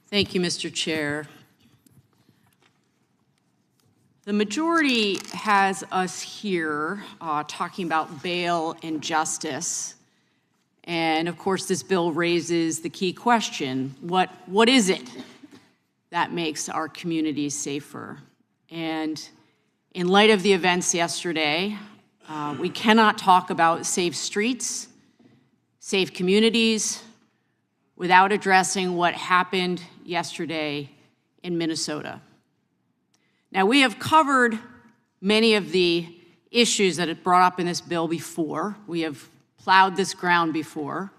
Thank you, Mr. Chair. The majority has us here talking about bail and justice. And of course, this bill raises the key question, what is it that makes our communities safer? And in light of the events yesterday, we cannot talk about safe streets, safe communities, without addressing what happened yesterday in Minnesota. Now, we have covered many of the issues that it brought up in this bill before. We have plowed this ground before,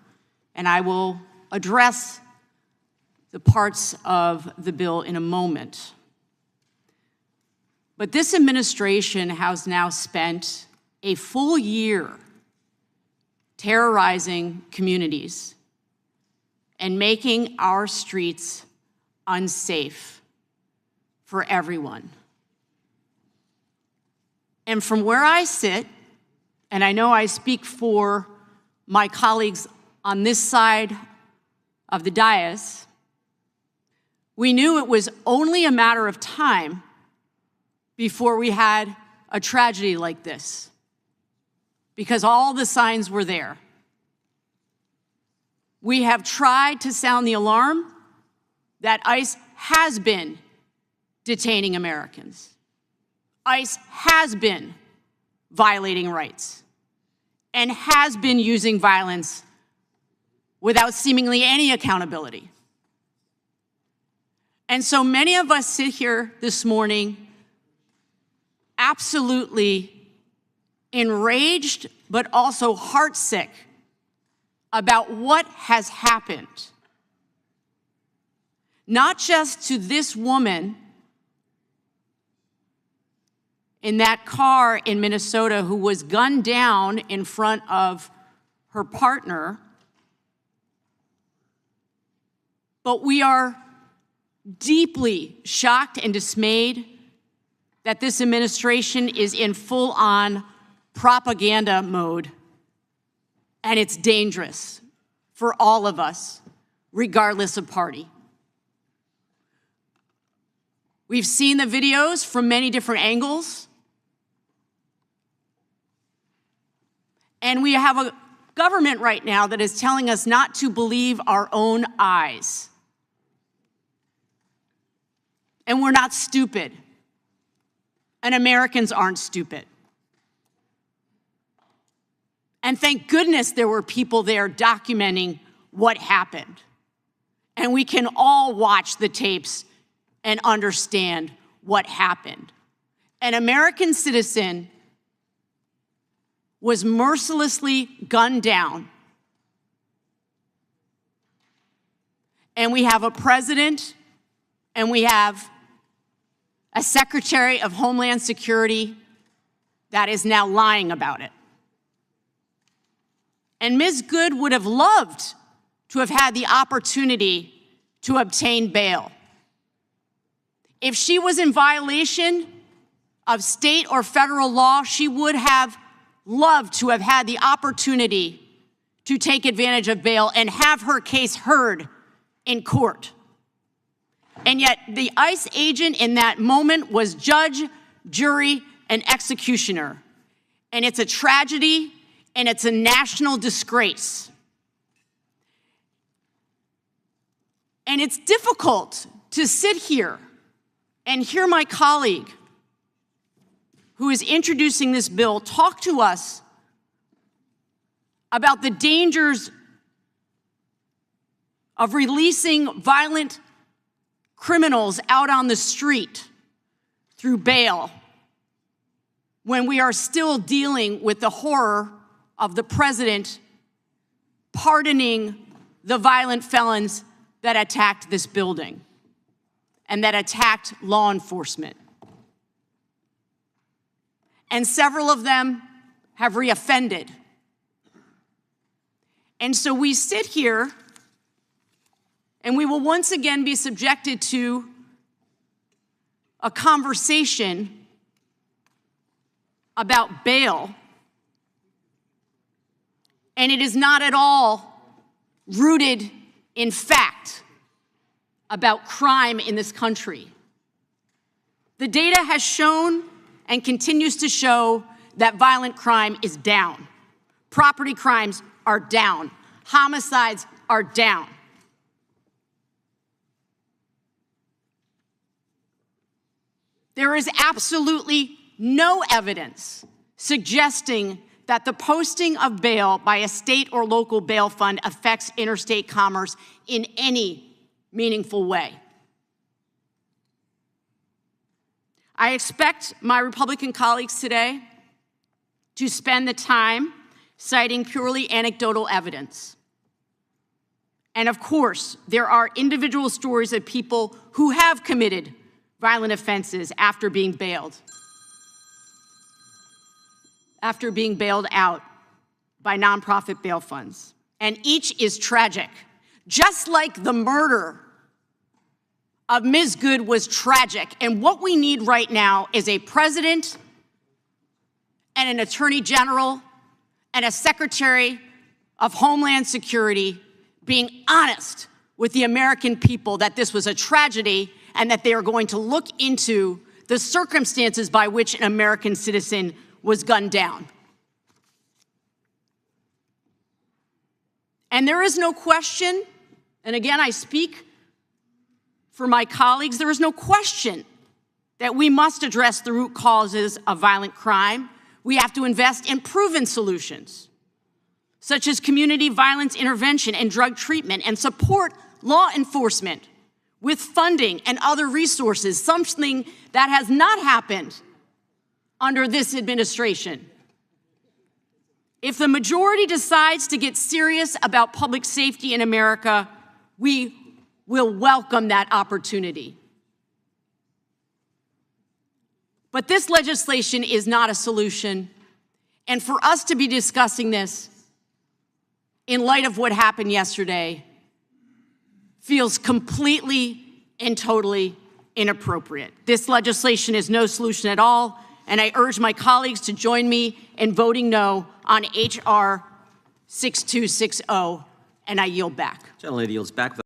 and I will address the parts of the bill in a moment. But this administration has now spent a full year terrorizing communities and making our streets unsafe for everyone. And from where I sit, and I know I speak for my colleagues on this side of the dais, we knew it was only a matter of time before we had a tragedy like this, because all the signs were there. We have tried to sound the alarm that ICE has been detaining Americans. ICE has been violating rights and has been using violence without seemingly any accountability. And so many of us sit here this morning absolutely enraged, but also heartsick about what has happened. Not just to this woman in that car in Minnesota who was gunned down in front of her partner, but we are deeply shocked and dismayed that this administration is in full-on propaganda mode, and it's dangerous for all of us, regardless of party. We've seen the videos from many different angles, and we have a government right now that is telling us not to believe our own eyes. And we're not stupid. And Americans aren't stupid. And thank goodness there were people there documenting what happened. And we can all watch the tapes and understand what happened. An American citizen was mercilessly gunned down. And we have a president and we have a Secretary of Homeland Security that is now lying about it. And Ms. Good would have loved to have had the opportunity to obtain bail. If she was in violation of state or federal law, she would have loved to have had the opportunity to take advantage of bail and have her case heard in court. And yet the ICE agent in that moment was judge, jury, and executioner. And it's a tragedy, and it's a national disgrace. And it's difficult to sit here and hear my colleague, who is introducing this bill, talk to us about the dangers of releasing violent criminals out on the street through bail when we are still dealing with the horror of the president pardoning the violent felons that attacked this building and that attacked law enforcement. And several of them have reoffended. And so we sit here and we will once again be subjected to a conversation about bail. And it is not at all rooted in fact. about crime in this country. The data has shown and continues to show that violent crime is down. Property crimes are down. Homicides are down. There is absolutely no evidence suggesting that the posting of bail by a state or local bail fund affects interstate commerce in any meaningful way. I expect my Republican colleagues today to spend the time citing purely anecdotal evidence. And of course, there are individual stories of people who have committed violent offenses after being bailed out by nonprofit bail funds. And each is tragic. Just like the murder of Ms. Good was tragic. And what we need right now is a president and an attorney general and a secretary of Homeland Security being honest with the American people that this was a tragedy and that they are going to look into the circumstances by which an American citizen was gunned down. And there is no question, and again, I speak for my colleagues, there is no question that we must address the root causes of violent crime. We have to invest in proven solutions, such as community violence intervention and drug treatment, and support law enforcement with funding and other resources, something that has not happened under this administration. If the majority decides to get serious about public safety in America, we will welcome that opportunity. But this legislation is not a solution, and for us to be discussing this in light of what happened yesterday feels completely and totally inappropriate. This legislation is no solution at all, and I urge my colleagues to join me in voting no on H.R. 6260, and I yield back. Gentlelady yields back.